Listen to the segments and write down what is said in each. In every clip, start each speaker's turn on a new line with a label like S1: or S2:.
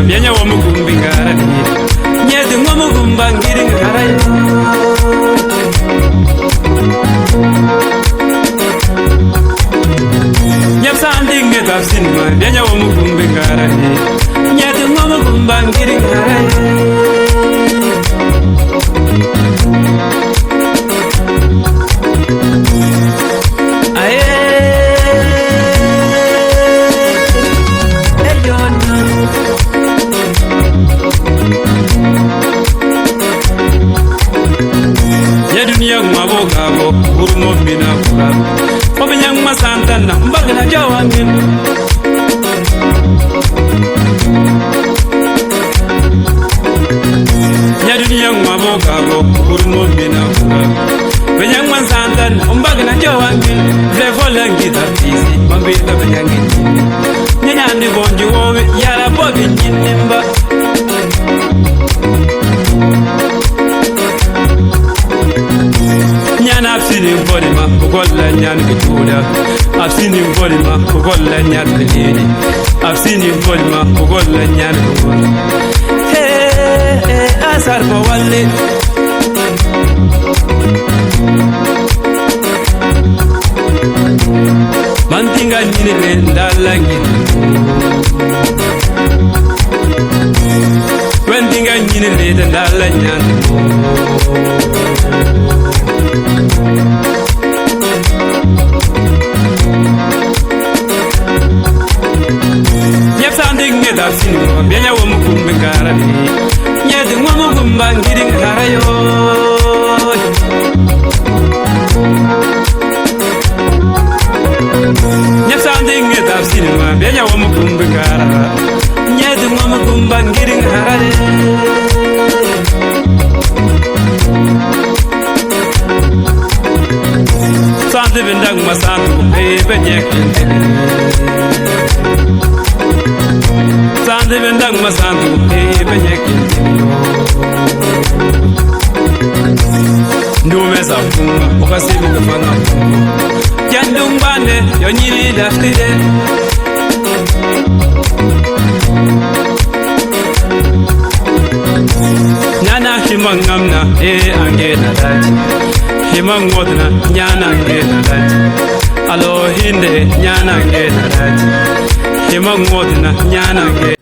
S1: bienya wo mugumbi ngara nyedi ngo mugumba ngiri ngara nyapsandi ngedafsin ma bienya wo mugumbi ngara nyedi ngo mugumba ngiri ngara Urumo bina kura Obinyang masantana Mbagna jawangin Nyaduniyang mamogago Urumo bina kura Binyang masantana Mbagna jawangin Vlevolangi da tizi Mambita binyangin Nyanyandi bonji wowe Yara bobi nyinimba I've seen him for him, Gogola Nyan Gituda. I've seen him for him, Gogola Nyan Lady. I've seen him for him, Gogola Nyan Gogola. Hey, Asar Mawali. Mantinga Nina Langin. When Tinga Nina Lanyan. Nyapsanding bienya wo mugumbi ngara nyedi ngo mugumba ngiri ngara yo Nyapsanding bienya wo mugumbi ngara nyedi ngo mugumba ngiri ngara Sandi bindang masandu bebe nyekin Sandi bendang masandu banyakin Ndume za funga Okasimu kufanga Jandung bande Yonyiri daftide Nana himangamna ange na daji Himangodna nyana ange na daji Alo hinde nyana ange na daji Himangodna nyana ange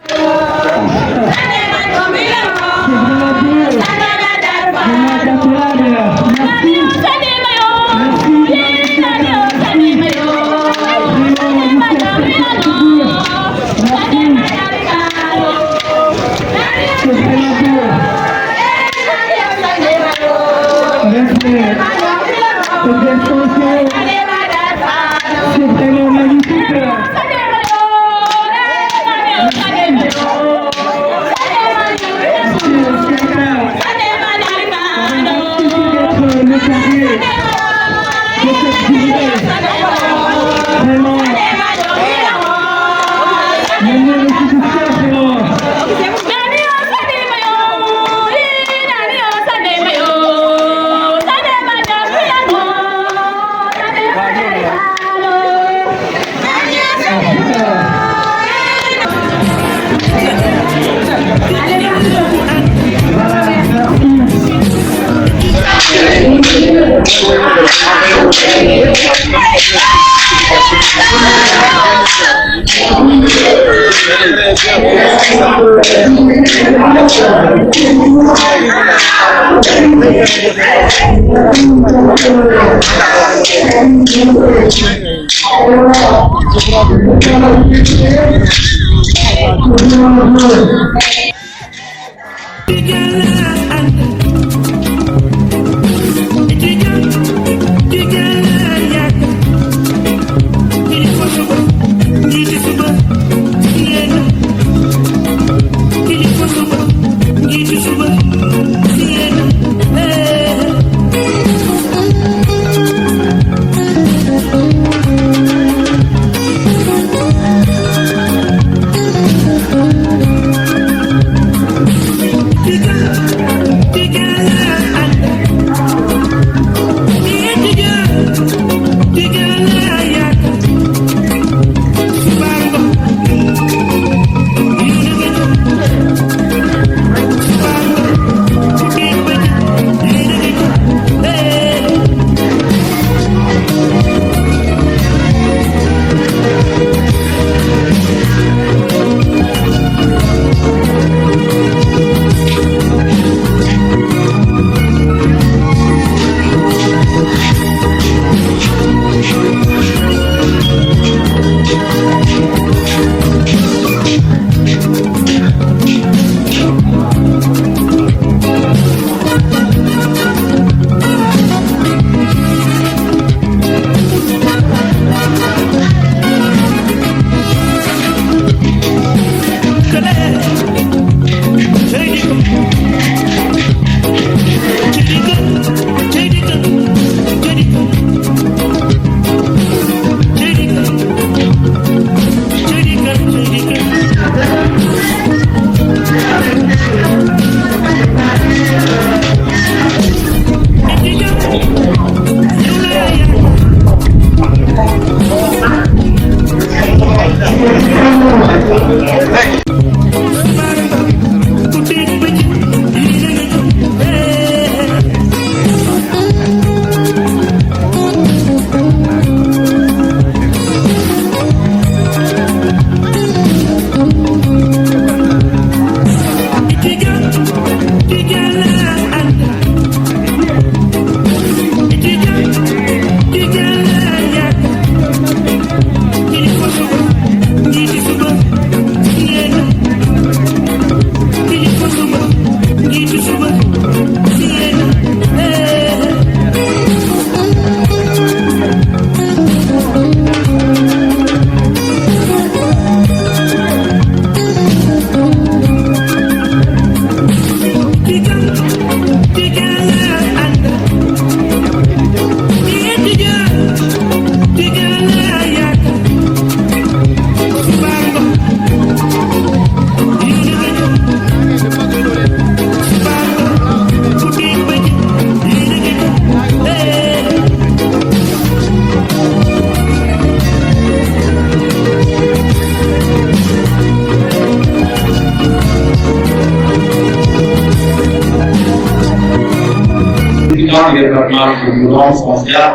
S2: étudiants du département de Boulon sont fiers.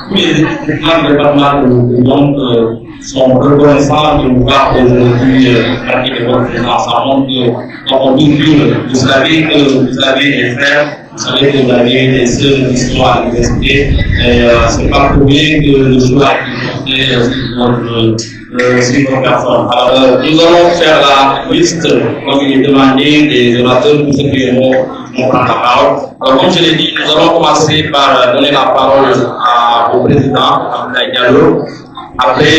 S2: Tous les étudiants du département de Boulon sont reconnaissants de nous voir aujourd'hui marquer votre présence. Ça montre que on double. Vous savez que vous avez des frères, vous savez que vous avez des sœurs qui sont à l'université. C'est pas pour rien que le choix qui est sur nos personnes. Alors, nous allons faire la liste, comme il est demandé, des orateurs pour ceux qui vont prendre la parole. Alors, comme je l'ai dit, nous allons commencer par donner la parole au président, Abdoulaye Diallo. Après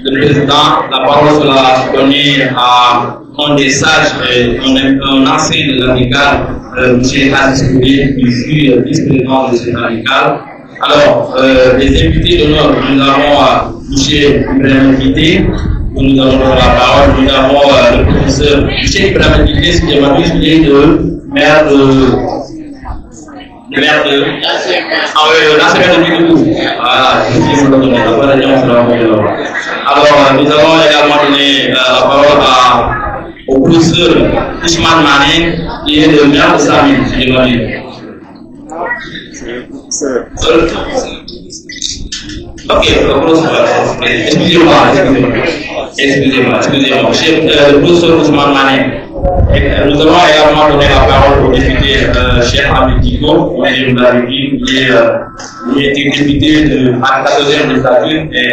S2: le président, la parole sera donnée à un des sages, un ancien de l'amical, M. Aziz Kouli, qui fut vice-président de cette amicale. Alors, les invités d'honneur, nous avons M. Ibrahim Guité, nous avons la parole, nous avons le professeur M. Ibrahim Guité, c'est le maire de l'enseignement de Bigou. Voilà, alors, nous allons également donner la parole au professeur Ousmane Mané, qui est le maire de Sami, si je m'en dis. Ok, excusez-moi. Le professeur Ousmane Mané. Nous allons également donner la parole au député Cheikh Hamid Diko, qui est député de la 14e législature et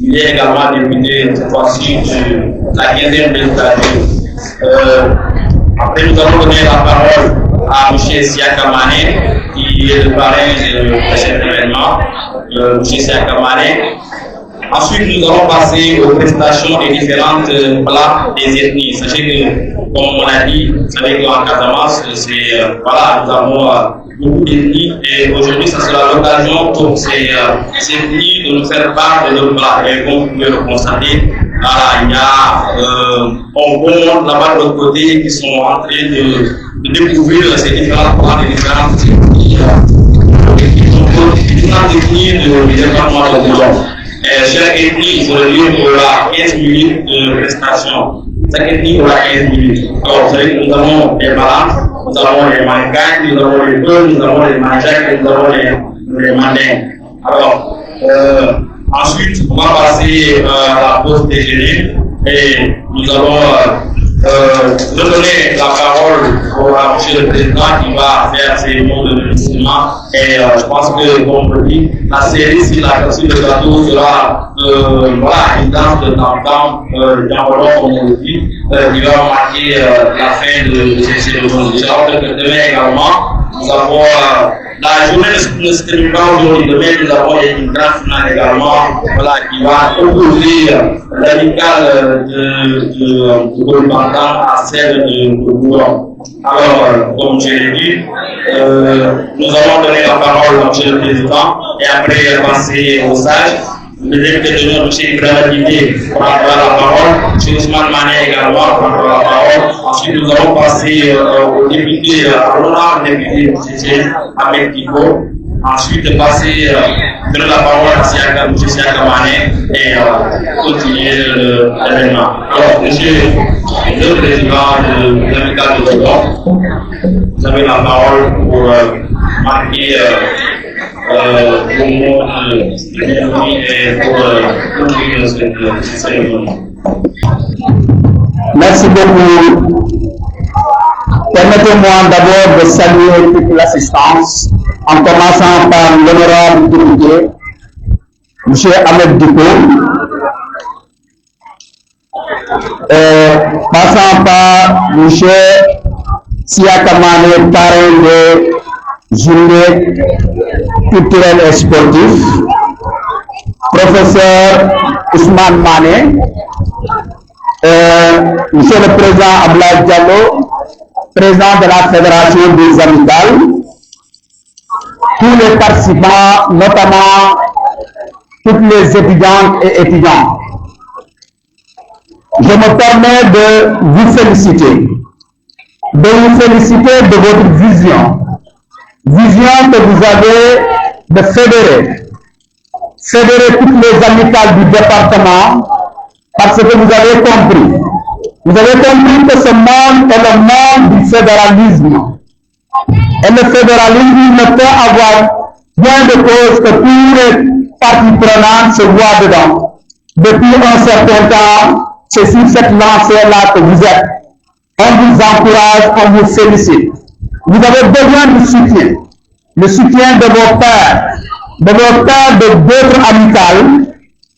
S2: il est également député cette fois-ci de la 15e législature. Après, nous allons donner la parole à M. Siaka Mané, qui est le parrain de cet événement. M. Siaka Mané. Ensuite, nous allons passer aux prestations des différentes plats des ethnies. Sachez que, comme on a dit, vous savez qu'en Casamance, voilà, nous avons beaucoup d'ethnies et aujourd'hui, ça sera l'occasion pour ces ethnies de nous faire part de nos plats. Et comme vous pouvez le constater, voilà, il y a on là-bas de l'autre côté qui sont en train de découvrir ces différents plats des différentes ethnies. Différentes ethnies du département de Boulon. Chaque ethnie aura 15 minutes de prestation. Chaque ethnie aura 15 minutes. Alors, vous savez que nous avons les Malans, nous avons les Mancanes, nous avons les Beuls, nous avons les Manjacs et nous avons les Mandins. Alors, ensuite, on va passer à la pause déjeuner et nous allons redonner la parole à M. le Président qui va faire ses mots de remerciement. Et je pense que, comme on le dit, la série sur le plateau sera une danse de tam-tam, d'enveloppe, comme on le dit, qui va marquer la fin de cette cérémonie. Je rappelle que demain également, nous avons la journée ne se termine pas aujourd'hui. Demain, nous avons une grande finale également qui va opposer l'amicale de Golbantan à celle de Boulon. Alors, comme je l'ai dit, nous allons donner la parole à M. le Président et après passer aux sages. Le député de notre M. Ibrahim Guité prendra la parole, M. Ousmane Mané également prendra la parole. Ensuite, nous allons passer au député, à l'honorable député M. Hamid Diko. Ensuite, passer, donner la parole à M. Siaka Mané et continuer l'événement. Alors, M. le Président de l'amicale de Boulon, vous avez la parole pour marquer au mot de l'ennemi et pour conclure cette cérémonie.
S3: Merci beaucoup. Permettez-moi d'abord de saluer toute l'assistance, en commençant par l'honorable député, M. Hamid Diko, passant par M. Siaka Mané, parrain de journée culturelle et sportive, professeur Ousmane Mané, Monsieur le Président Abdoulaye Diallo, président de la Fédération des amicales, tous les participants, notamment toutes les étudiantes et étudiants. Je me permets de vous féliciter de votre vision que vous avez de fédérer toutes les amicales du département, parce que vous avez compris. Vous avez compris que ce monde est le monde du fédéralisme. Et le fédéralisme ne peut avoir bien de cause que tous les parties prenantes se voient dedans. Depuis un certain temps, c'est sur cette lancée-là que vous êtes. On vous encourage, on vous félicite. Vous avez besoin de soutien. Le soutien de vos pères, de d'autres amicales,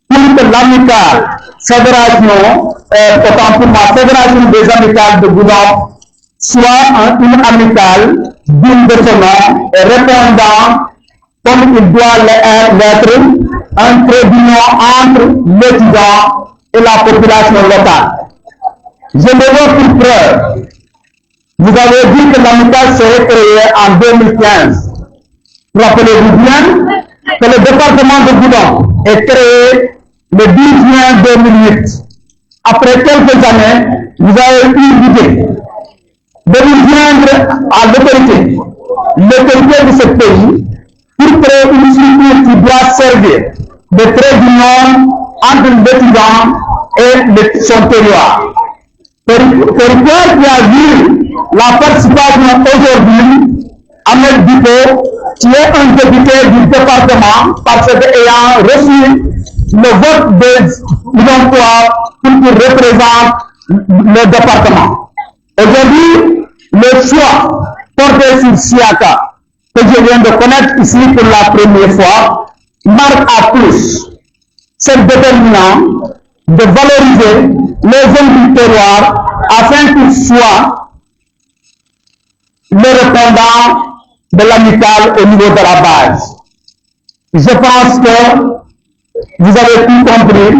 S3: pour que l'amicale fédération, autant pour ma fédération des amicales de Goudomp, soit une amicale digne de son nom et répondant comme il doit l'être, un trait d'union entre l'étudiant et la population locale. Je le veux pour preuve. Vous avez dit que l'amicale serait créée en 2015. Rappelez-vous bien que le département de Goudomp est créé le 10 juin 2008. Après quelques années, vous avez eu l'idée de vous joindre à l'autorité de ce pays pour créer une structure qui doit servir de trait d'union entre l'étudiant et son territoire. Territoire qui a vu la participation aujourd'hui, Ahmed Diko, qui est un député du département, parce qu'ayant reçu le vote des emplois pour qu'il représente le département. Aujourd'hui, le choix porté sur Siaka, que je viens de connaître ici pour la première fois, marque à plus cette déterminant de valoriser les hommes du terroir afin qu'ils soient le répondant de l'amicale au niveau de la base. Je pense que vous avez tout compris.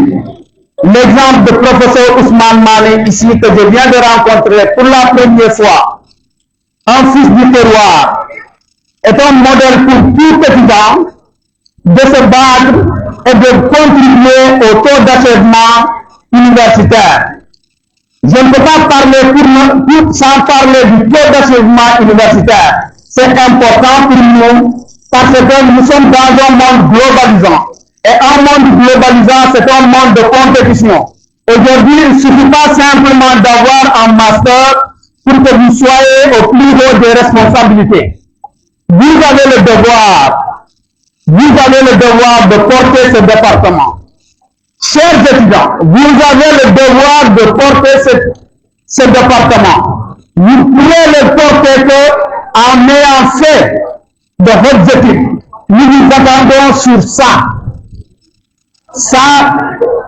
S3: L'exemple de professeur Ousmane Mané ici que je viens de rencontrer pour la première fois, un fils du terroir, est un modèle pour tout étudiant de se battre et de contribuer au taux d'achèvement universitaire. Je ne peux pas parler sans parler du taux d'achèvement universitaire. C'est important pour nous parce que nous sommes dans un monde globalisant. Et un monde globalisant, c'est un monde de compétition. Aujourd'hui, il ne suffit pas simplement d'avoir un master pour que vous soyez au plus haut des responsabilités. Vous avez le devoir de porter ce département. Chers étudiants, vous avez le devoir de porter ce département. Vous pouvez le porter en ayant fait de votre études. Nous vous attendons sur ça.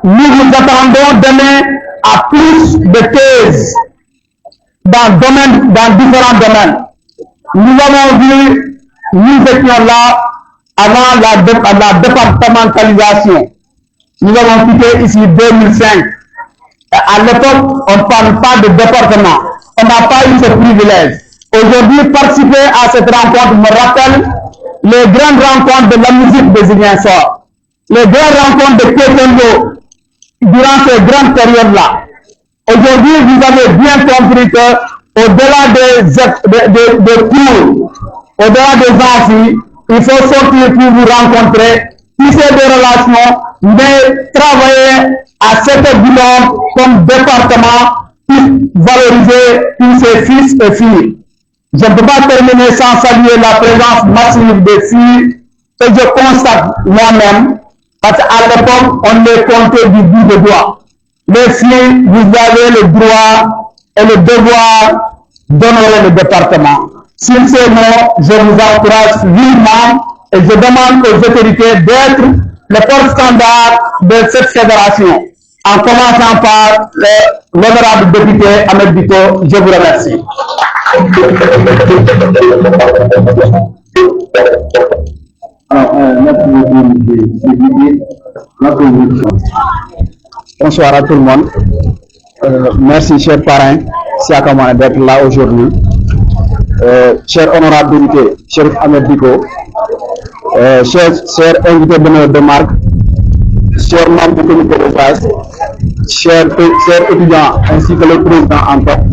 S3: Nous vous attendons demain à plus de thèses dans différents domaines. Nous avons vu, nous étions là avant la départementalisation. Nous avons quitté ici 2005. À l'époque, on ne parle pas de département. On n'a pas eu ce privilège. Aujourd'hui, participer à cette rencontre me rappelle les grandes rencontres de la musique de Ziguinchor. Les grandes rencontres de Kétengo durant ces grandes périodes-là. Aujourd'hui, vous avez bien compris que au-delà des cours, au-delà des amphis, il faut sortir pour vous rencontrer, tisser des relations, mais travailler à cette bilan comme département pour valoriser tous ces fils et filles. Je ne peux pas terminer sans saluer la présence massive des filles que je constate moi-même. Parce qu'à l'époque, on les comptait du bout de doigt. Les filles, vous avez le droit et le devoir d'honorer le département. Sur ce nom, je vous encourage vivement et je demande aux autorités d'être le porte-standard de cette fédération. En commençant par l'honorable député Ahmed Diko, je vous remercie.
S4: Bonsoir à tout le monde. Merci, cher parrain, Siaka Mané, d'être là aujourd'hui. Cher honorable député, cher Ahmed Diko, cher invité de marque, cher membre du comité de base, chers étudiants ainsi que le président en tête.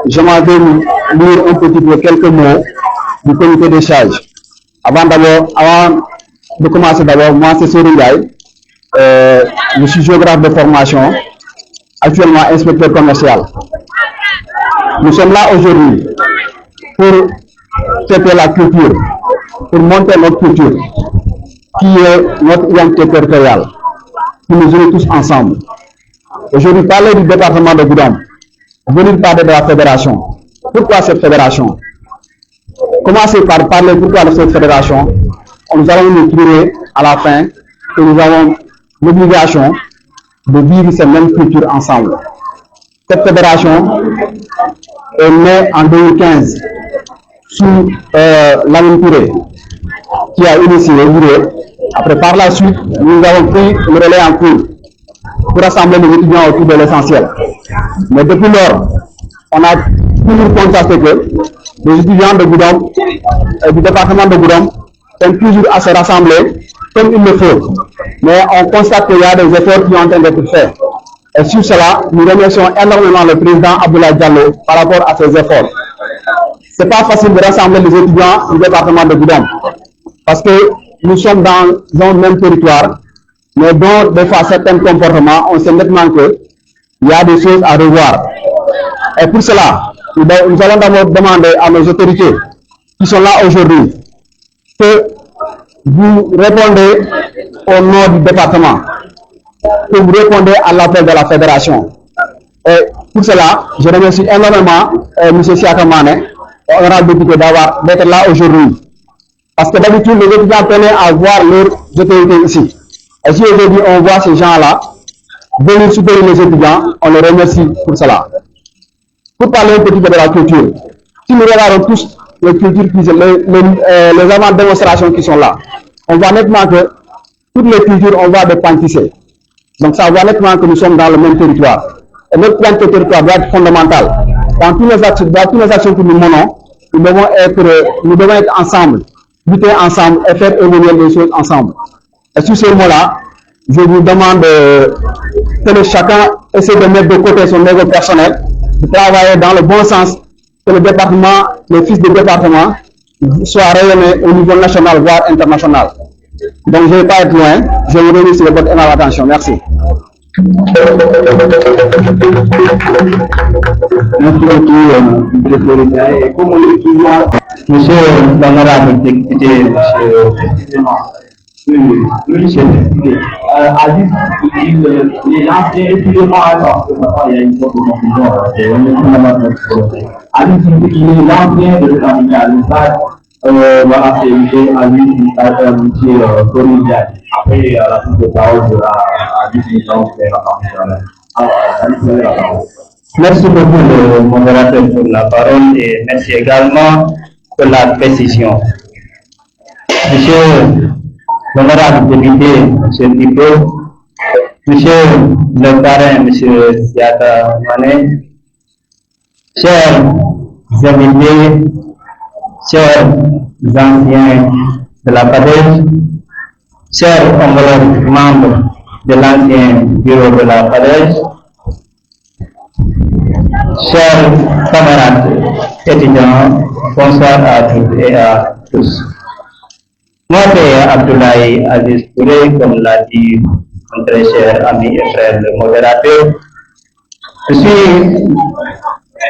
S4: Je m'en vais lire un petit peu quelques mots du comité de charge. Avant de commencer, moi c'est Sori Ndiaye, je suis géographe de formation, actuellement inspecteur commercial. Nous sommes là aujourd'hui pour traiter la culture, pour monter notre culture, qui est notre identité territoriale, qui nous unit tous ensemble. Aujourd'hui, parler du département de Goudomp, venir parler de la fédération. Pourquoi cette fédération? Commencer par parler pourquoi de cette fédération. Nous allons nous trouver à la fin que nous avons l'obligation de vivre cette même culture ensemble. Cette fédération est née en 2015 sous Lamine Touré, qui a initié le bureau. Après, par la suite, nous avons pris le relais en cours pour rassembler les étudiants autour de l'essentiel. Mais depuis lors, on a toujours constaté que les étudiants de Goudomp, du département de Goudomp, sont toujours à se rassembler comme il le faut. Mais on constate qu'il y a des efforts qui sont en train d'être faits. Et sur cela, nous remercions énormément le président Abdoulaye Diallo par rapport à ces efforts. Ce n'est pas facile de rassembler les étudiants du département de Goudomp, parce que nous sommes dans un même territoire, mais dont des fois certains comportements, on sait nettement qu'il y a des choses à revoir. Et pour cela, nous allons d'abord demander à nos autorités qui sont là aujourd'hui que vous répondez au nom du département, que vous répondez à l'appel de la fédération. Et pour cela, je remercie énormément M. Siaka Mané, honorable député, d'être là aujourd'hui. Parce que d'habitude, les étudiants tenaient à voir leurs autorités ici. Et si aujourd'hui on voit ces gens-là venir soutenir les étudiants, on les remercie pour cela. Pour parler un petit peu de la culture, si nous regardons tous les cultures, les avant-démonstrations qui sont là, on voit nettement que toutes les cultures, on voit des pans tissés. Donc ça voit nettement que nous sommes dans le même territoire. Et notre plan de territoire doit être fondamental. Dans toutes les actions que nous menons, nous devons être ensemble, lutter ensemble et faire évoluer les choses ensemble. Et sur ces mots-là, je vous demande que chacun essaie de mettre de côté son ego personnel, de travailler dans le bon sens, que le département, les fils du département, soient rayonnés au niveau national, voire international. Donc je ne vais pas être loin, je vous remercie de votre énorme attention. Merci.
S3: Merci beaucoup, et comme on le dit, monsieur l'honorable député, monsieur le député, a dit que les anciens étudiants, alors que maintenant il y a une sorte de confusion, a dit qu'il est l'ancien de l'amical, voilà, c'est M. Corinne. Après la prise de parole de la définition de la parole.
S5: Merci beaucoup, le modérateur, pour la parole et merci également pour la précision. Monsieur l'honorable député, monsieur Dipo, monsieur le parrain, monsieur Siaka Mané, chers invités, chers anciens de la PADEJ, chers homologues membres de l'ancien bureau de la PADEJ, chers camarades étudiants, bonsoir à toutes et à tous. Moi, c'est Abdoulaye Aziz Touré, comme l'a dit mon très cher ami et frère le modérateur. Je suis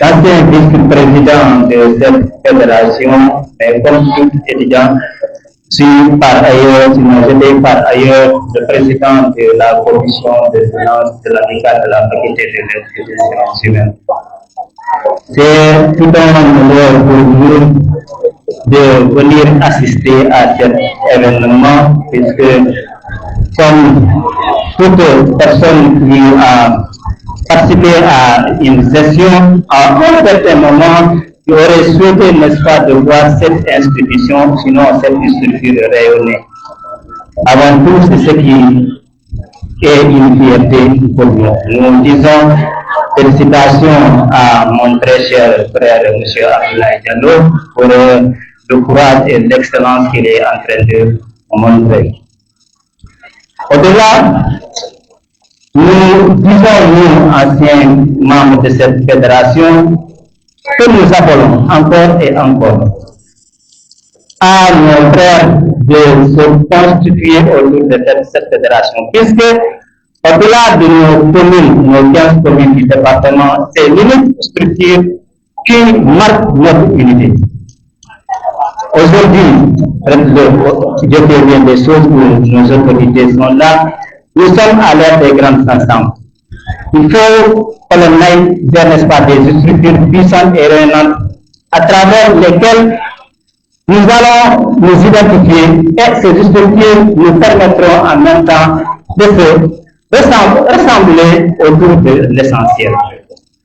S5: l'ancien vice-président de cette fédération, mais comme tout étudiant, je suis par ailleurs, j'étais par ailleurs le président de la commission de finances de l'amicale de la faculté des sciences humaines. C'est tout un honneur pour nous de venir assister à cet événement, puisque comme toute personne qui a participé à une session, à un certain moment, qui aurait souhaité, n'est-ce pas, de voir cette institution, sinon cette structure rayonner. Avant tout, c'est ce qui est une fierté pour nous. Nous disons félicitations à mon très cher frère, M. Abdoulaye Diallo, pour le courage et l'excellence qu'il est en train de montrer. Au-delà, nous disons, nous, anciens membres de cette fédération, que nous appelons encore et encore à nos frères de se constituer autour de cette fédération, puisque au-delà de nos communes, nos 15 communes du département, c'est l'unique structure qui marque notre unité. Aujourd'hui, je fais bien des choses où nos autorités sont là. Nous sommes à l'ère des grands ensembles. Il faut que l'on aille vers, n'est-ce pas, des structures puissantes et rayonnantes à travers lesquelles nous allons nous identifier et ces structures nous permettront en même temps de se rassembler autour de l'essentiel.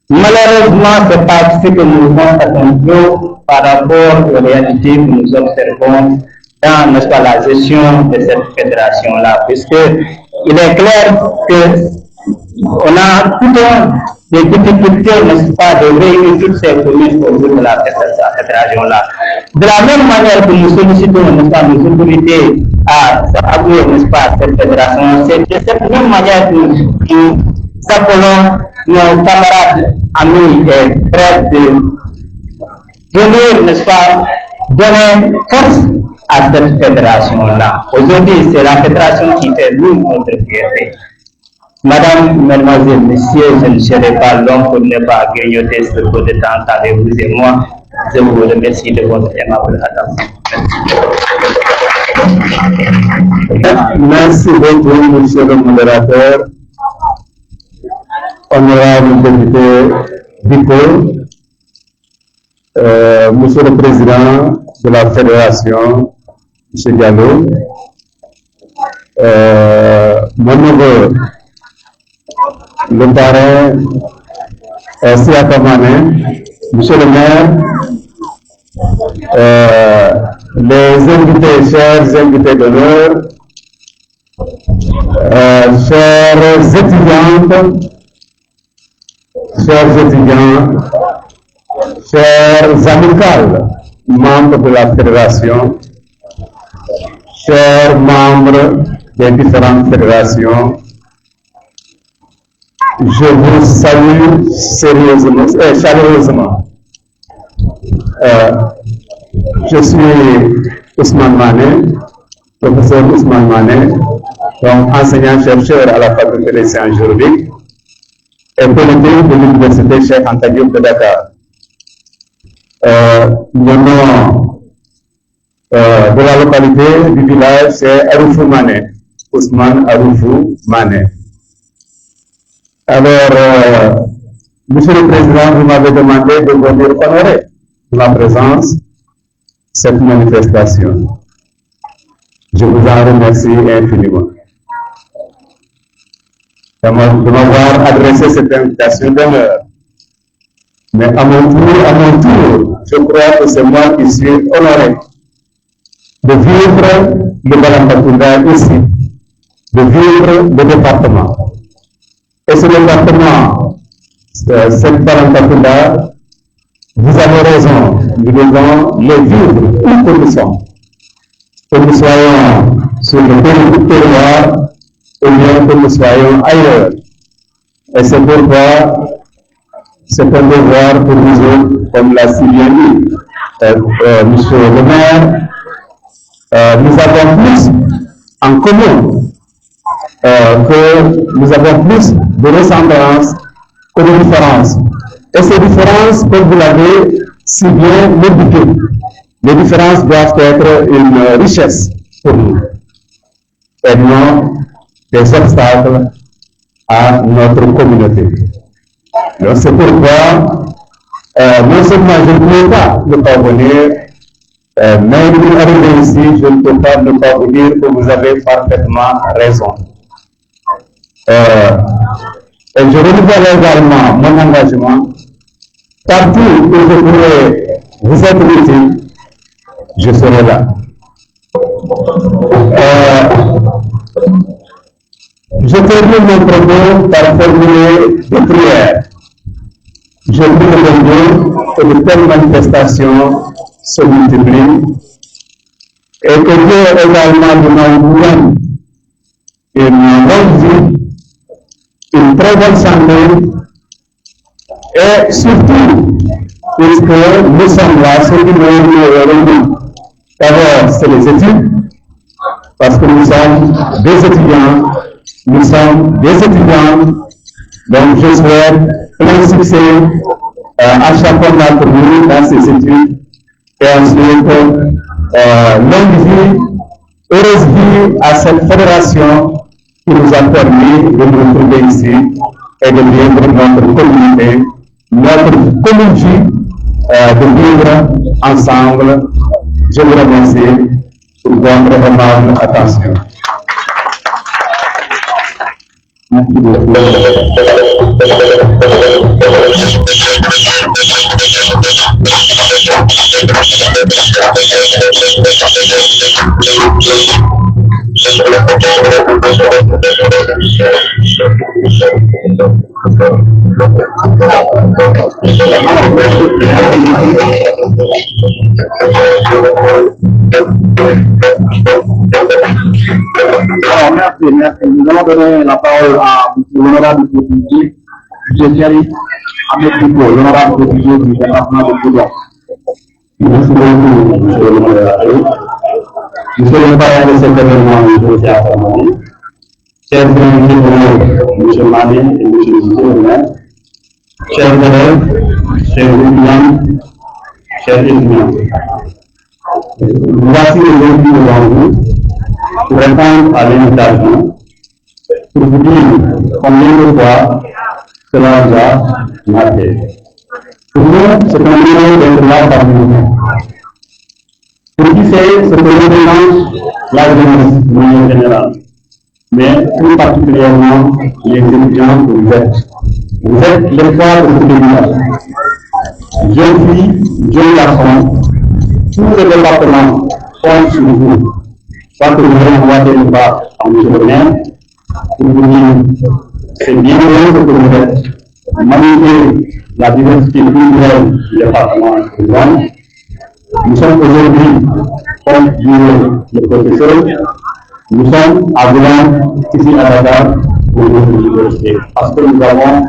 S5: Malheureusement, ce n'est pas ce que nous constatons trop par rapport aux réalités que nous observons dans, n'est-ce pas, la gestion de cette fédération-là, puisque il est clair que on a tout des difficultés, n'est-ce pas, de réunir toutes ces communes autour de la fédération-là. De la même manière que nous sollicitons, n'est-ce pas, nos autorités à s'appuyer, n'est-ce pas, cette fédération, c'est de cette même manière que nous appelons nos camarades, amis et frères de venir, n'est-ce pas, donner force à cette fédération-là. Aujourd'hui, c'est la fédération qui fait notre fierté. Madame, mesdemoiselles, messieurs, je ne serai pas long pour ne pas grignoter ce peu de temps avec vous et moi. Je vous remercie de votre aimable attention.
S4: Merci beaucoup, monsieur le modérateur. Honorable député Biko, monsieur le président de la fédération, monsieur Diallo, mon neveu, le parrain Siaka Mané, monsieur le maire, les invités, chers invités d'honneur, chères étudiantes, chers étudiants, chers amicales, membres de la fédération, chers membres des différentes fédérations, je vous salue chaleureusement. Je suis Ousmane Mané, professeur Ousmane Mané, donc enseignant-chercheur à la faculté des sciences juridiques et politique de l'université Cheikh Anta Diop de Dakar. Le nom de la localité du village c'est Aroufou Mané, Ousmane Aroufou Mané. Alors, monsieur le président, vous m'avez demandé de venir honorer de ma présence cette manifestation. Je vous en remercie infiniment de m'avoir adressé cette invitation d'honneur. Mais à mon tour, je crois que c'est moi qui suis honoré de vivre le Balantacounda ici, de vivre le département. Et ce département, cette Balantacounda, vous avez raison, nous devons le vivre où que nous sommes. Que nous soyons sur le territoire ou bien que nous soyons ailleurs. Et c'est pourquoi c'est un devoir pour nous autres, comme l'a si bien dit monsieur le maire, nous avons plus en commun que nous avons plus de ressemblances que de différences. Et ces différences, comme vous l'avez si bien indiqué, les différences doivent être une richesse pour nous et non des obstacles à notre communauté. Donc c'est pourquoi non seulement je ne peux pas ne pas venir, mais vous arrivez ici, je ne peux pas ne pas vous dire que vous avez parfaitement raison. Et je renouvelle également mon engagement. Partout où je pourrai vous être utile, je serai là. Je termine mon propos par formuler des prières. Je prie le Dieu que de telles manifestations se multiplient et que Dieu également nous donne une bonne vie, une très bonne santé et surtout, puisque nous sommes là, ce qui nous réunit, d'abord c'est les études, parce que nous sommes des étudiants, nous sommes des étudiants, donc je souhaite plein succès à chacun d'entre nous dans ces études et ensuite
S3: longue vie, heureuse vie à cette fédération qui nous a permis de nous retrouver ici et de vivre notre communauté, notre commune vie, de vivre ensemble. Je vous remercie pour votre aimable attention. Merci beaucoup. Merci. Nous allons donner la parole à l'honorable député, M. Thierry Ahmed Diko, l'honorable député du département de Koudou. Merci beaucoup, M. le modérateur. Monsieur le parrain de cet événement, M. Théâtre Mani, chers invités, M. Mani et M. le maire, chers élèves, chers étudiants, chers étudiants. Voici aujourd'hui devant vous pour répondre à l'invitation, pour vous dire combien de fois cela nous a marqué. Pour nous, c'est un moment d'être là parmi nous. Pour qui c'est ce que représente la jeunesse de manière générale, mais plus particulièrement les étudiants que vous êtes. Vous êtes l'espoir de ce pays-là. Jeunes filles, jeunes garçons, tous les départements comptent sur vous. Soit que vous allez envoyer le bas en M. le maire, pour vous dire c'est bien ce que vous êtes. Malgré la diversité culturelle du département de Zone, nous sommes aujourd'hui, comme dit le professeur, nous sommes à Boulogne, ici à Dakar, pour l'université. Parce que nous avons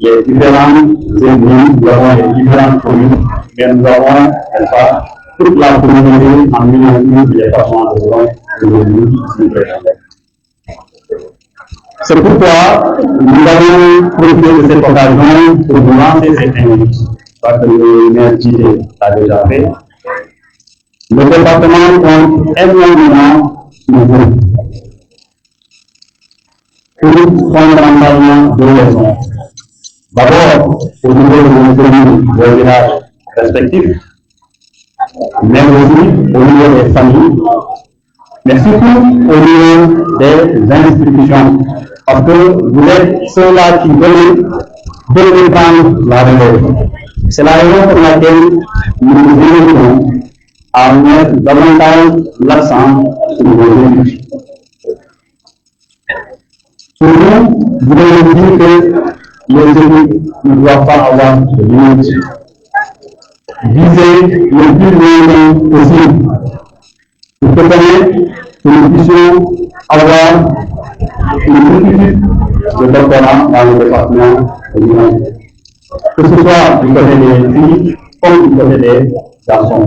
S3: les différentes ethnies, nous avons les différentes communes, mais nous avons, n'est-ce pas, toute la communauté en miniature du département de Boulogne aujourd'hui ici présente. C'est pourquoi nous avons profité de cette occasion pour vous lancer cette invitation. Parce que le maire Gidé l'a déjà fait. Le département compte énormément de vous. Pour fondamentalement deux raisons. D'abord, pour nous maintenir vos villages respectifs, mais aussi au niveau des familles, mais surtout au niveau des institutions. Parce que vous êtes ceux-là qui veulent prendre la relève. C'est la raison pour laquelle nous nous invitons à mettre davantage l'accent sur vos études. Pour nous, vous devez dire que les études ne doivent pas avoir de limites. Visez le plus loin possible pour que nous puissions avoir une étude de doctorat dans le département de l'humanité. Que ce soit du côté des filles comme du côté des garçons.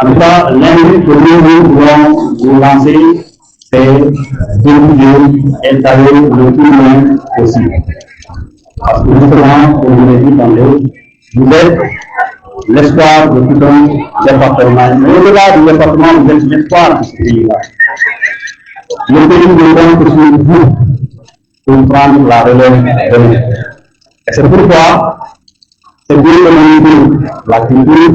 S3: En tout cas, l'invite que nous voulons vous lancer, c'est d'étudier et d'aller le plus loin possible. Parce que justement, comme je l'ai dit tantôt, vous êtes l'espoir de tout un département. Mais au-delà du département, vous êtes l'espoir de ce pays-là. Le pays ne compte sur vous pour prendre la relève de nous. Et c'est pourquoi c'est bien de manipuler la culture,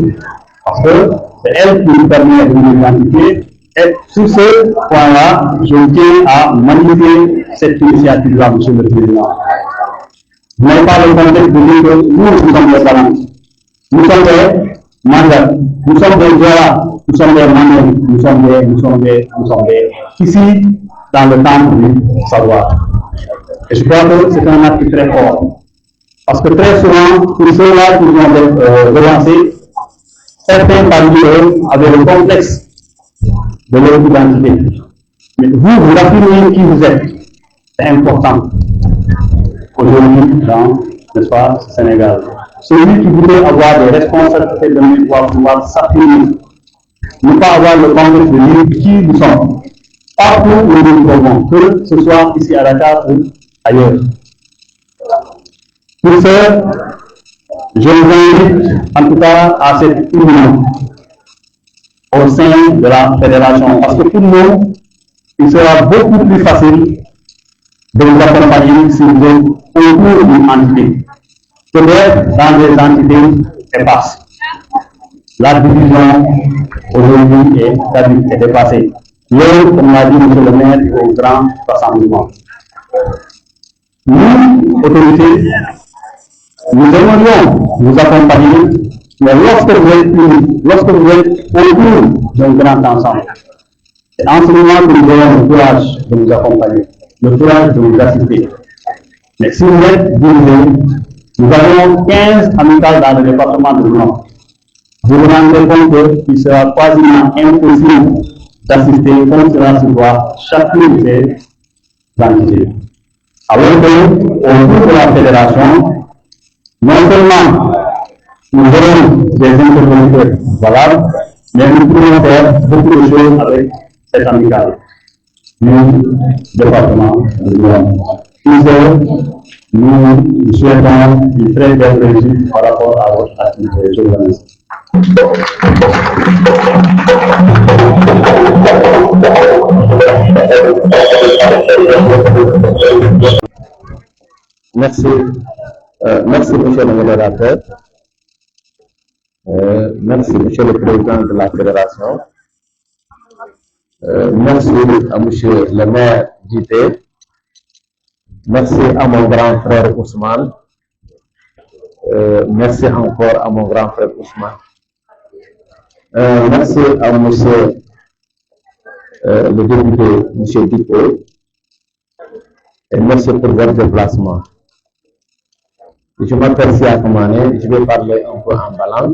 S3: parce que c'est elle qui nous permet de nous identifier. Et sur ce point-là, je tiens à magnifier cette initiative-là, M. le Président. Vous n'avez pas le contexte de dire que nous sommes des talents. Nous sommes des mangas, nous sommes des Jola, nous sommes des Manuels, nous sommes des ici dans le temps du savoir. Et je crois que c'est un acte très fort. Parce que très souvent, pour ceux-là qui ont relancé, certains parmi eux avaient le complexe de leur identité. Mais vous affirmez qui vous êtes. C'est important. Aujourd'hui, dans l'espace Sénégal. Celui qui voudrait avoir des responsabilités de lui doit pouvoir s'affirmer. Ne pas avoir le complexe de dire qui nous sommes. Partout où nous nous trouvons, que ce soit ici à Dakar ou ailleurs. Pour ce, je vous invite en tout cas à cette union.
S4: au sein de la fédération. Parce que pour nous, il sera beaucoup plus facile de vous accompagner si vous êtes autour d'une entité que d'être dans des entités éparses. La division aujourd'hui est dépassée. L'heure, comme l'a dit M. le maire, au grand rassemblement. Nous, autorités, nous aimerions vous accompagner, mais lorsque vous êtes autour d'un grand ensemble, c'est en ce moment que nous avons le courage de vous accompagner, le courage de vous assister. Mais si vous êtes divisés, nous avons 15 amicales dans le département de Nord. Vous vous rendez compte qu'il sera quasiment impossible d'assister comme cela se doit chacune de ces entités. Alors que, au bout de la fédération, non seulement nous aurons des interlocuteurs valables, mais nous pouvons faire beaucoup de choses avec cette amicale du département de Nord. Nous souhaitons une très belle réussite par rapport à votre activité. Je vous remercie. Merci. Merci, monsieur le modérateur. Merci, monsieur le président de la fédération. Merci à monsieur le maire JT. Merci à mon grand frère Ousmane. Merci encore à mon grand frère Ousmane. Merci à monsieur le député, monsieur Diko. Et merci pour votre déplacement. Je m'appelle Sia Kamane, je vais parler un peu en balang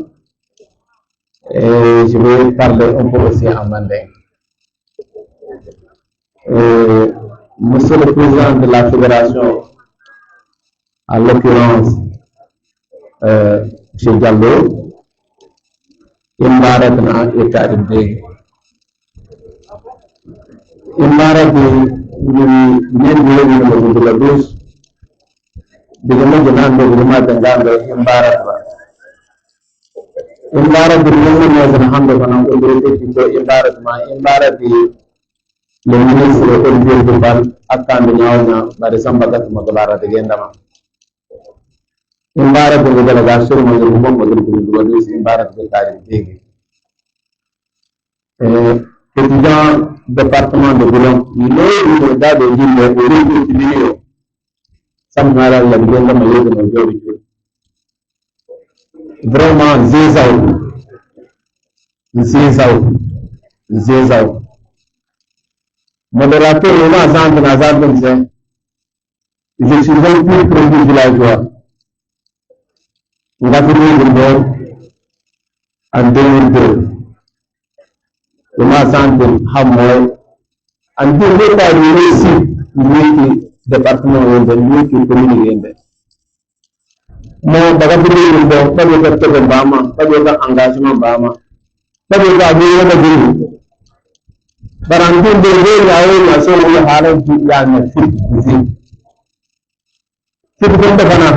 S4: et je vais parler un peu aussi en manding. Monsieur le président de la fédération, en l'occurrence, M. Diallo, il m'arrête dans l'état de dé. Il m'arrête de la douce. Bagaimana jenang dari rumah tangga dari Imbarat, Imbarat di rumah yang hamil karena untuk itu Imbarat di lembaga sekolah depan akan menyaunya dari sambagat Matabarat di Gendama. Imbarat di negara Gasur rumah dua Imbarat di Kari Tinggi. Ketiga departemen de Bulang ini sudah di video. Samara la bigenda mayedo na jori vraiment zézaw modérateur on a zand je suis un peu produit villageois on a venu de bord en 2002 on a zand hamoy en 2002 pas réussi département wonde ni ki commune yende mo daga bi ni do tabe ko to bama tabe ko engagement bama tabe ko abi wona diri barandu de yawo ya so mo hala ya na fit ko bana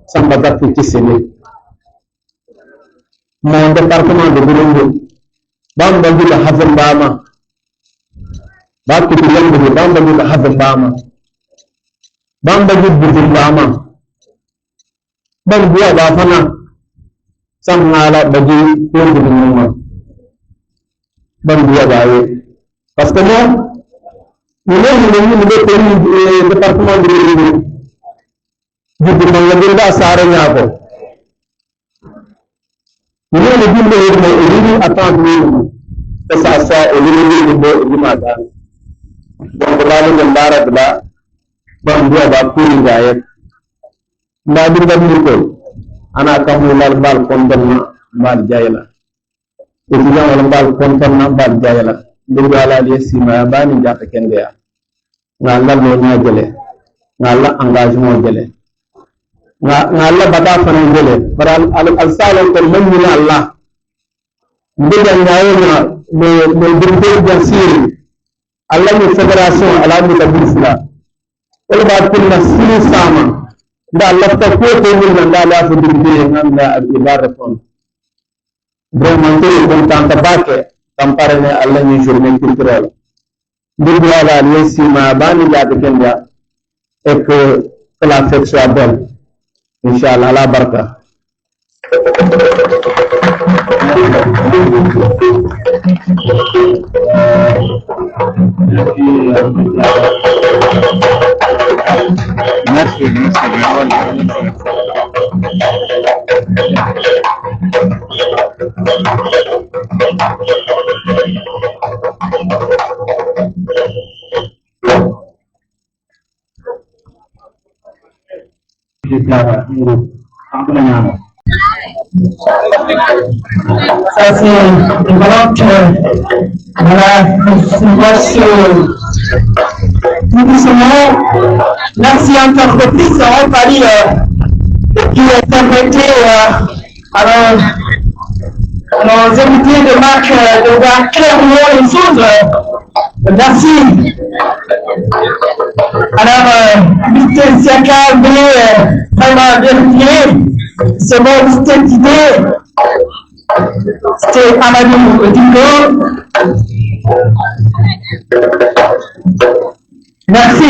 S4: sambata ci sene mo département de Boulongo bam bandu la hazan bama ba ko yende bam bandu la hazan bama Bamba Jibbutin Bama Ban Bua Bafana Samhala Baji Tuan Numa Ban Bua Baye parce que moi nous le département de l'Église Jibbu Mangalinda Sare Nyako nous le Jibbu attendre que ça soit au niveau de Mada donc là le Ndara de là Bang dua bakul gayet, nabi bermukul, anak kamu larbal konten bal jayla, itu yang larbal konten bal jayla, berjualan dia sima bani jatuh kendea, ngalla menya jele, ngalla engagement jele, ngalla batafan jele, beral al salam termenyu Allah, dia nyawanya berbentuk jasir, Allah ni federation Allah ni tabisla. Kalau batin na sini sama, dah lepas kuat ini dah lepas berdiri dengan dah ibarat pun. Bermantul tentang terpakai,
S3: kamparene Allah ni journée culturelle Birgwala Yesima Bani Jati Kenya et que la fête soit bonne. Inch'Allah, la baraka. Merci.
S6: Ça c'est nous disons merci encore de plus en Paris qui est invité à nos invités de marque de voir clairement les choses. Merci. Alors, Mr. Siaka voulait vraiment vérifier ce mot d'identité. C'était Amadou Dingo. Merci.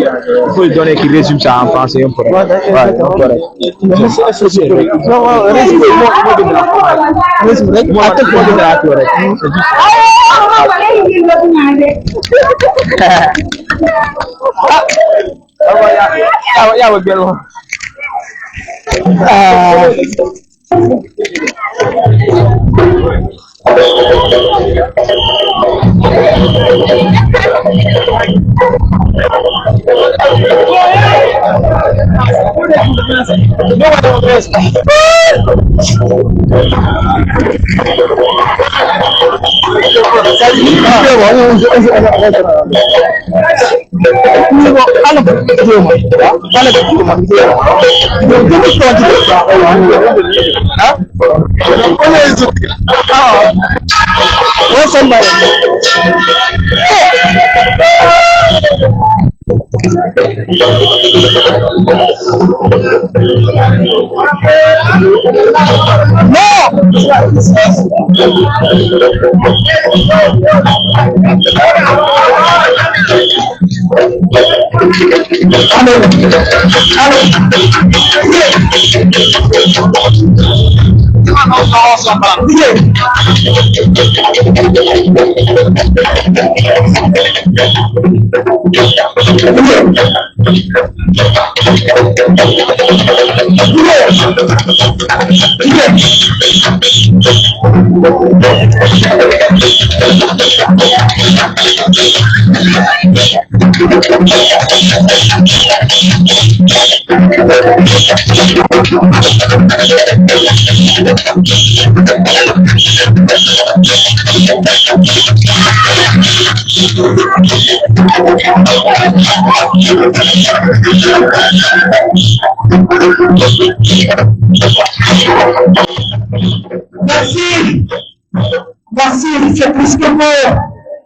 S4: Il faut lui donner qui résume ça en français un peu.
S6: Merci, c'est plus que beau.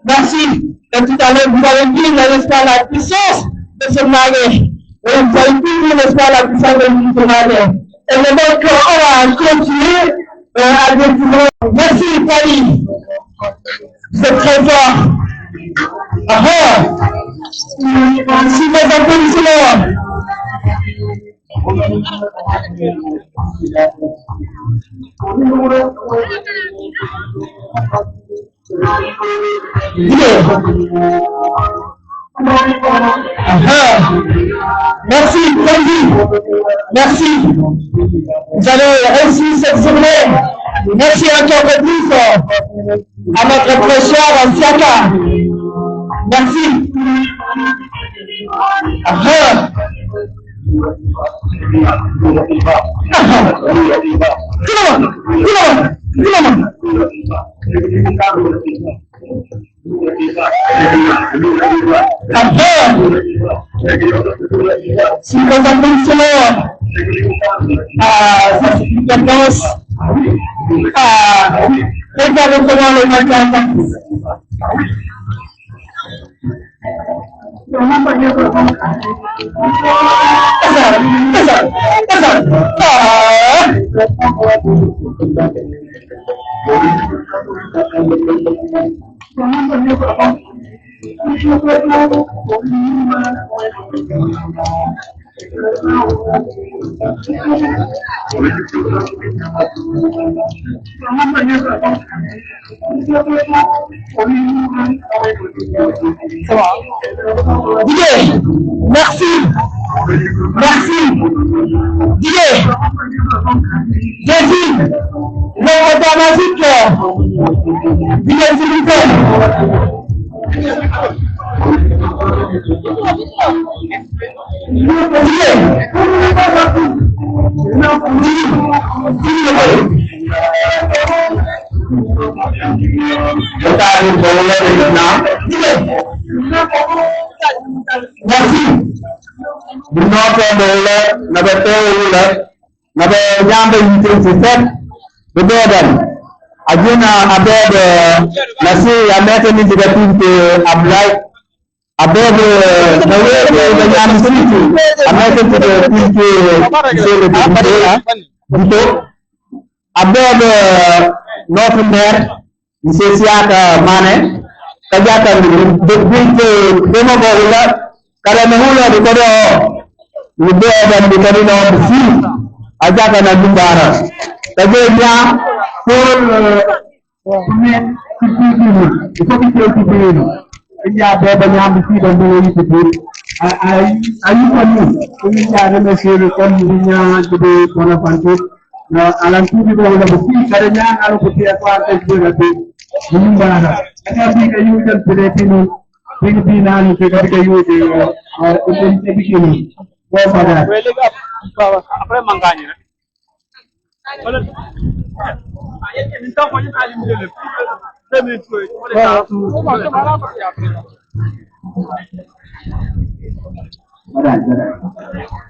S6: Merci. Et tout à l'heure, vous avez dit, n'est-ce pas, la puissance de ce mari. Et vous avez dit, n'est-ce pas, la puissance de ce mari. Et donc, on va continuer à découvrir. Merci, Paris. C'est très fort. Si vous applaudissements. Merci, Tanguy. Merci. Vous avez réussi cette journée. Merci encore plus à notre très cher Siaka. Merci. Si vous applaudissez cette indépendance, regardez comment le matin. Merci. Merci. Jésus, l'homme dramatique. Merci.
S3: Ajuna abed nasi amete ni digatin ke ablai abed nawe ke nyam siti amete ke ke sele dito abed notre maire monsieur Siaka Mané kajata depuis que demo bola kala mahula de kodo libe dan de kodo no si ajaka na bindara kajenya pour il faut qu'il il y a des bagages ici dans le pays il y a remercié le communien de Bonaventure à l'entour de la boutique carrément à l'opposé à quoi de la paix nous voilà quand il y a eu des pérétines Philippines qui a eu des éducations voilà après mangani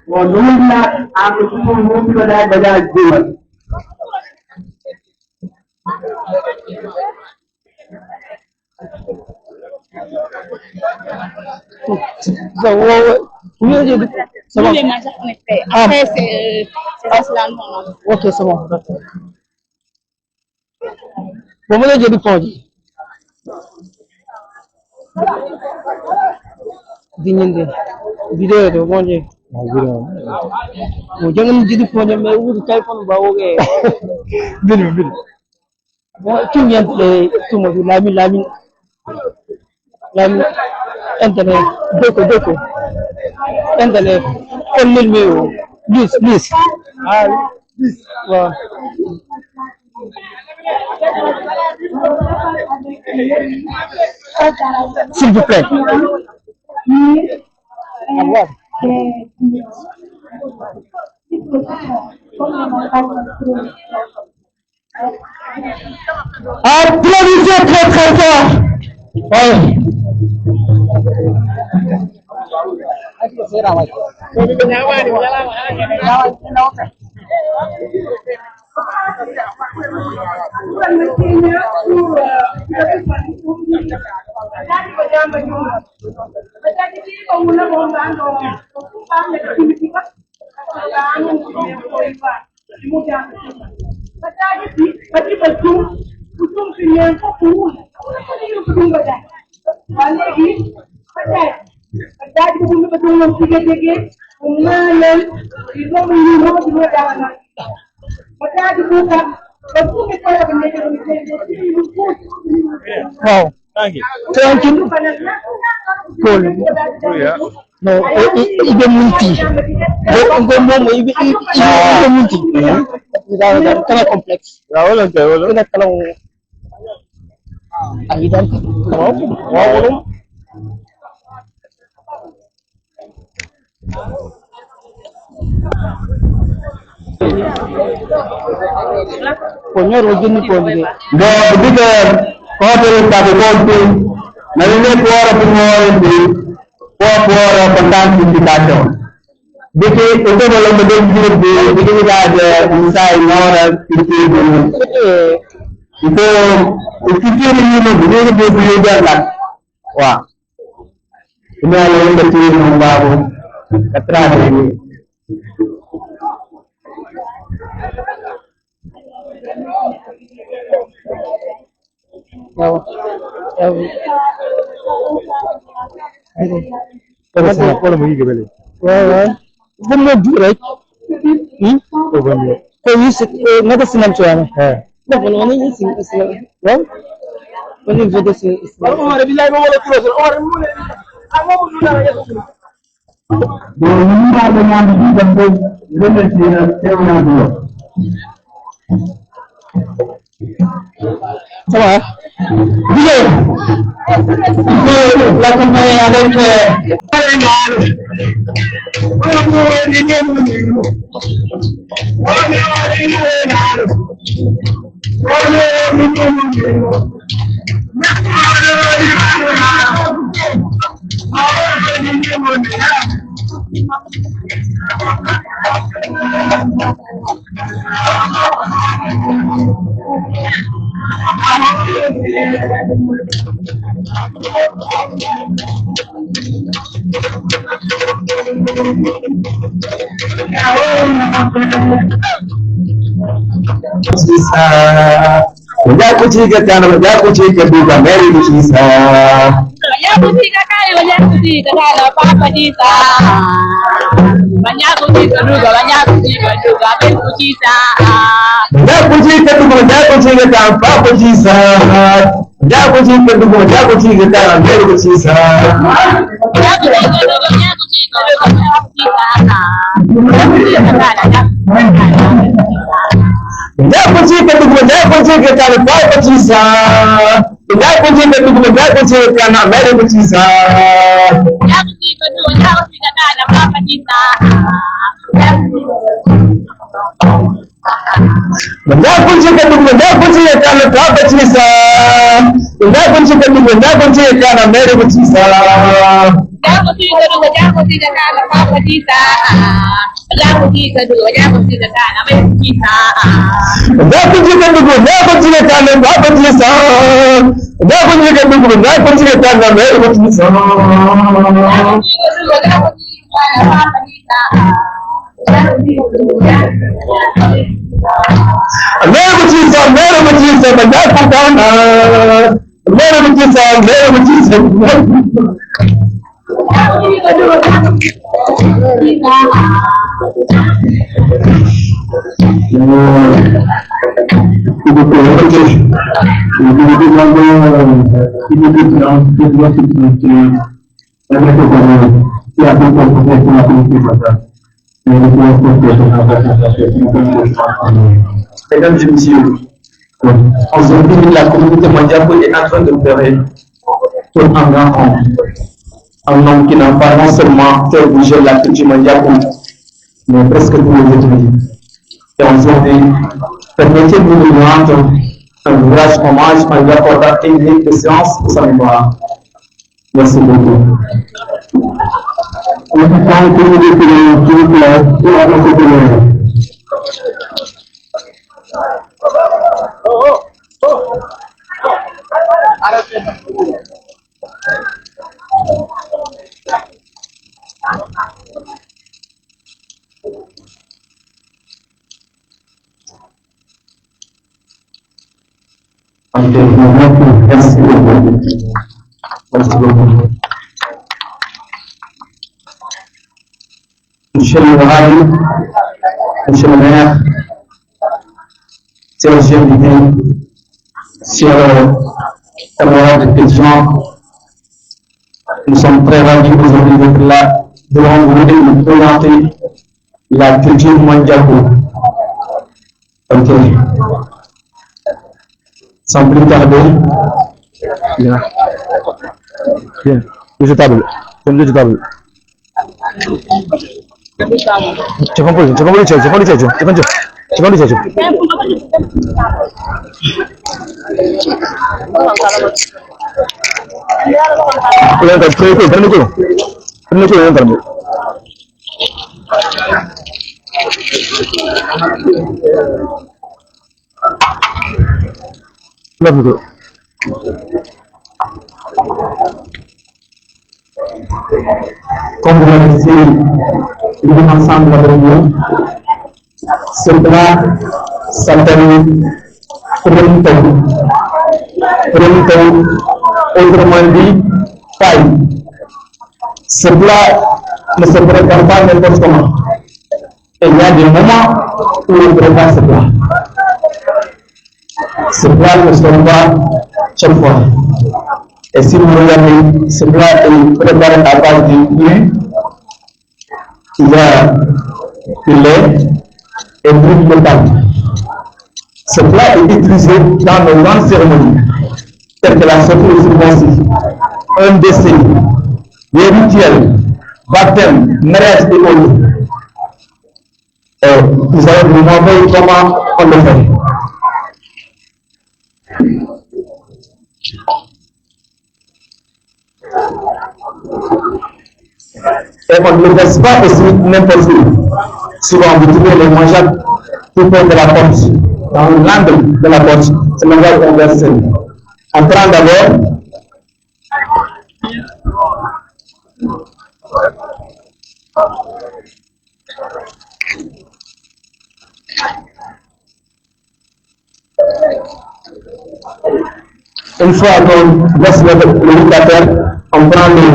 S3: Bon, nous là, à tout le monde, nous là, bagage de.
S6: C'est bon. Après, c'est la norme.
S3: Ok, c'est bon. Bon, moi, j'ai du fond. Dingin video itu mau je. Jangan jadi punya mewu telepon bawa ke. Bil. Mau cuma cuma lami internet doko internet only mewu please wah. S'il vous plaît. Avoir. Applaudissez très très fort. Oui. Wow. Thank you. Cool. No, ibe multi. Ibe multi. Kena kompleks. Kena kalau ahidan. Wow. Punya rojin pun. Dah begitu. Hotel tapi konti. Nanti puara pemula ini. Puara pendant indikator. Jadi itu belum berdiri di. Jadi kita ada insai orang itu ini berdiri di belajar lah. Wah. Ini yang kecil membawa keterangan ini. Kalau mau gini beli, benar direct, kalau nggak senang cuman, nah kalau ini senang, ini jadi senang. Orang bilang mau boleh terus, orang boleh, apa pun sudah ya sudah. Ini ada yang dibantu, benar tidak terlalu dulu. Sama, dia, lakukan yang ada ke. Banyak kucing kecil, banyak kucing kedua, meri kucing banyak kucing kakak, banyak kucing kedua, papa Disa. Banyak kucing kedua, banyak kucing kedua, meri kucing banyak kucing kedua, banyak kucing kedua, papa Disa. Banyak kucing kedua, banyak kucing kedua, meri kucing banyak kucing kedua, banyak kucing kedua, papa Disa. Banyak kucing kedua, banyak kucing kedua, papa Disa. Banyak kucing kedua, banyak kucing kedua, meri kucing banyak kucing kedua, banyak kucing kedua, papa Disa. Banyak kucing kedua, banyak kucing kedua, papa Disa. Ndakunci ka dubu, ndakunci ka kana mai rubuci sa.
S7: Jakuti ka dubu, jakuti ka kana fafaji sa. Jakuti ka dubu, jakuti ka kana mai rubuci sa.
S3: Ndakunci ka dubu, ndakunci ka kana fafaji sa. Ndakunci ka dubu, ndakunci ka kana mai rubuci sa.
S7: Jakuti ka dubu, jakuti ka kana fafaji sa.
S3: Never Jesus, but that's not done. Never Jesus.
S8: Mesdames et messieurs, aujourd'hui la communauté mondiale est en train de pleurer pour un grand homme. Un homme qui n'a pas non seulement fait bouger la culture mondiale, mais presque tous les États-Unis. Et aujourd'hui, permettez-nous de lui rendre un vrai hommage en lui accordant une minute de séance pour sa mémoire. Merci beaucoup. Merci beaucoup. Merci beaucoup. Monsieur le maire, monsieur le maire, chers invités, chers camarades et gens, nous sommes très ravis aujourd'hui d'être là devant vous et de vous présenter la culture mondiale. Ok. Sans plus tarder.
S4: Bien. Bien. Végétable. Comme végétable. Cepat boleh saja.
S8: Comme vous l'avez dit, ensemble avec vous, ce plat s'appelle Printon. Printon, autrement dit, paille. Ce plat ne se prépare pas n'importe comment. Et il y a des moments où on prépare ce plat. Ce plat ne se prépare chaque fois. Et si vous regardez, ce plat est préparé à base de riz, il y a du lait et d'huile de palme. Ce plat est utilisé dans nos grandes cérémonies, telles que la sortie de circoncis, un décès, les rituels, baptême, mariage et autres. Vous allez vous montrer comment on le fait. Et on ne le laisse pas aussi n'importe où. Souvent, vous trouvez les mangeables tout près de la porte, dans l'angle de la porte. C'est l'endroit où on verse. On prend d'abord une fois qu'on verse le riz à terre, on prend l'eau.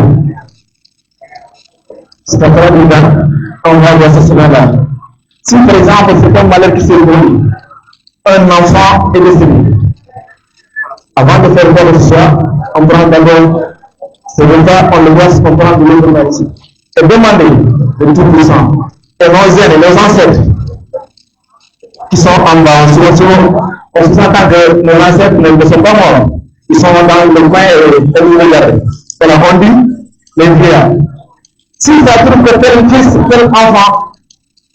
S8: C'est à travers dedans, on va verser cela là. Si par exemple c'est un malheur qui s'est produit, un enfant est décédé. Avant de faire quoi que ce soit, on prend d'abord ce repas, on le verse, on prend de l'eau de ici. Et demandez de tout puissant. Et nos aînés, nos ancêtres, qui sont en bas, on se sent que nos ancêtres ne sont pas morts. Ils sont dans le coin et nous regardent. Voilà, on dit les vieillards. Si ça trouve que tel fils, tel enfant,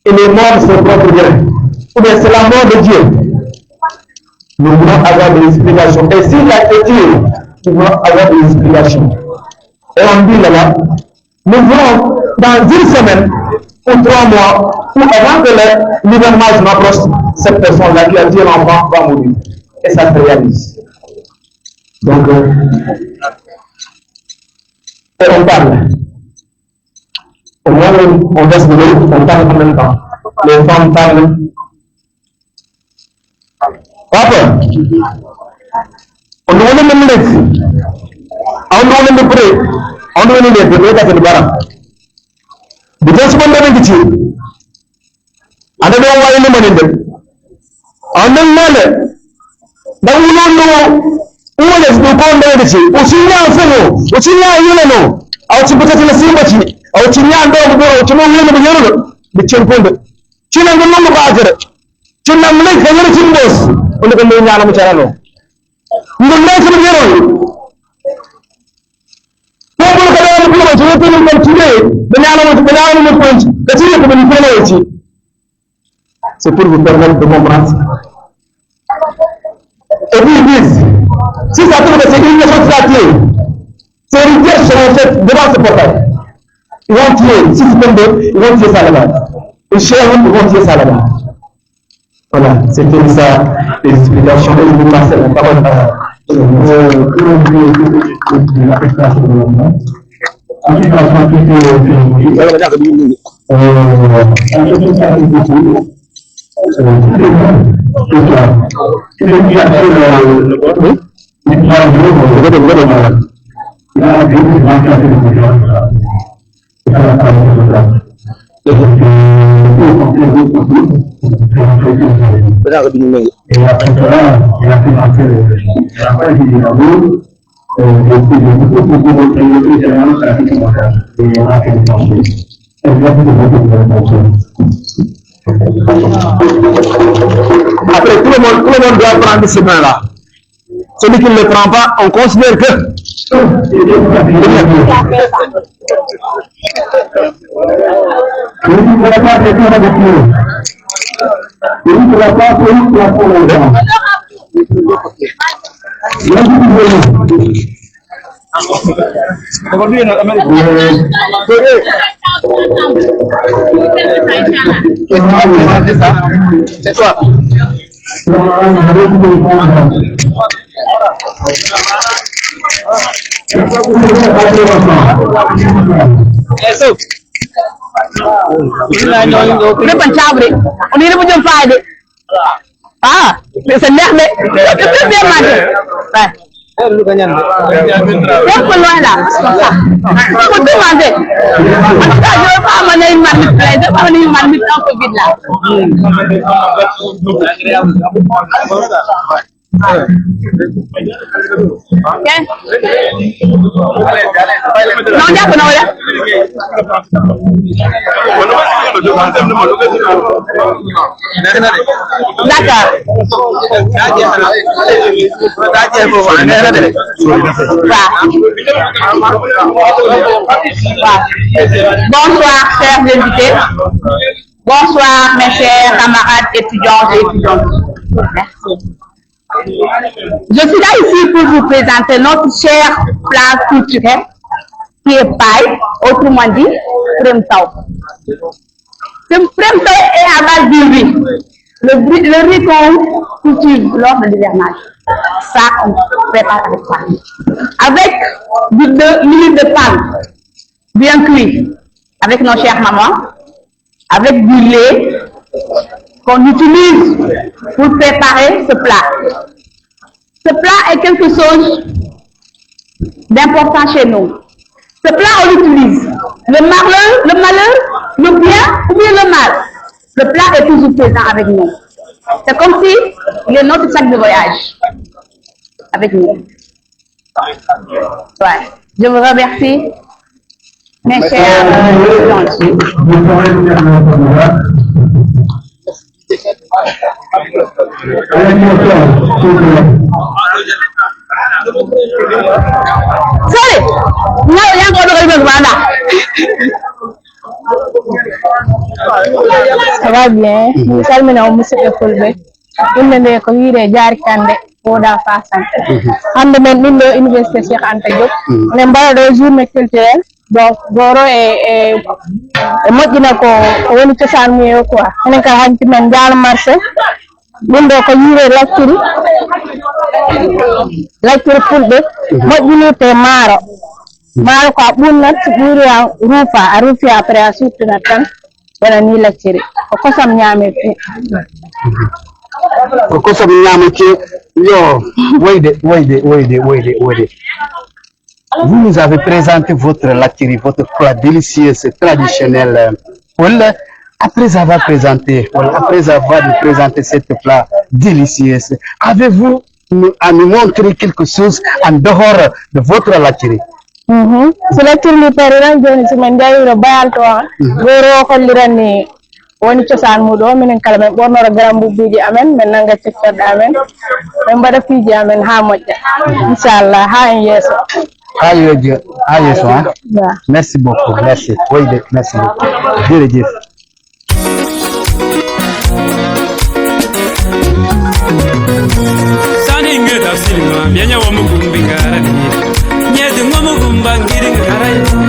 S8: il est mort de son propre gré, ou bien c'est la mort de Dieu, nous voulons avoir des explications. Et si la culture pouvant avoir des explications. Et on dit là-bas, nous voulons, dans une semaine ou 3 mois, ou avant que le gouvernement m'approche, cette personne-là qui a dit l'enfant va mourir. Et ça se réalise. Donc, et on parle. Au moins, on laisse de l'eau, on parle en même temps. Les femmes parlent. Papa, on doit le mettre. On doit le mettre. On doit le mettre. On doit le mettre. Because one day with you, I don't know why you money them. On the money, but we don't know who is the community. Uchinya mfumo, uchinya yule no. Au chipata tena simba chi, au chinya ndo mgo, au chinya yule mgo, bichempondo. China ngono mbaajere. China mle kanyere chimbos. Ole ko nyala mchara no. Ngono mchara c'est pour vous permettre de comprendre. Et puis ils disent, si ça trouve que c'est une chose flattée, ces rivières seront faites devant ce portail. Ils vont tuer, si c'est comme deux, ils vont tuer ça là-bas. Et chez eux, ils vont tuer ça là-bas. Voilà, c'était ça, les explications, et je vous passe la parole à et après cela, il a commencé le travail du dynamo. Après, tout le monde doit prendre ce bain-là. Celui qui ne le prend pas, on considère que. C'est toi.
S6: Lu ganyan. Yang keluar lah. Aku tu mana? Aku apa mana iman itu? Apa mana iman itu aku bilang. Okay. Nong dia kenal ya? D'accord. Bonsoir, chers invités. Bonsoir, mes chers camarades étudiants et étudiantes. Merci. Je suis là ici pour vous présenter notre cher plat culturel qui est paille, autrement dit, premtao. Ce premtao est à base du riz. Le riz qu'on cultive lors de l'hivernage. Ça, on prépare avec ça. Avec de l'huile de palme, bien cuit, avec nos chères mamans, avec du lait qu'on utilise pour préparer ce plat. Ce plat est quelque chose d'important chez nous. Ce plat, on l'utilise. Le malheur, le bien ou bien le mal. Le plat est toujours présent avec nous. C'est comme si il est notre sac de voyage avec nous. Ouais. Je vous remercie, mes chers étudiants. Sorry, no, yang kau dengar bagaimana? Ça va bien. Nous sommes maintenant au musée de Fulbe.
S9: inde nde ko wiire Diary Kandé Oda Fasante hande men ɗin ɗo université Cheikh Anta Diop ne mbaɗa ɗo journée culturelle donc goro e moƴƴina ko woni cosaan mumen quoi enen kadi hanki men jaalo marché ɗum ɗo ko yiire lacciri fulɓe moƴƴinirte maaro ko a ɓunnat so ɓuuri a ruufi après a suttinat tan wona ni lacciri ko kosam ñaamete
S4: ko kosam ñaamete yo woyde vous nous avez présenté votre lacciri, votre plat délicieux, traditionnel. Après avoir présenté cette plat délicieux, avez-vous à nous montrer quelque chose en dehors de votre lacciri?
S9: So lacciri ni pariran joni somin jawiro bayal to goro holliranni woni cosaan muɗum minen kala men ɓornoro garam bubbuji amen min nanga cekkerɗe amen min mbaɗa piiji amen ha moƴƴa inchallah ha en yeeso
S4: Merci beaucoup, merci. Oui, merci beaucoup. Jërëjëf.
S1: Sani ngeda silma, bienya wa mugumbi ngara. Nyedi ngwa mugumba ngiri ngara.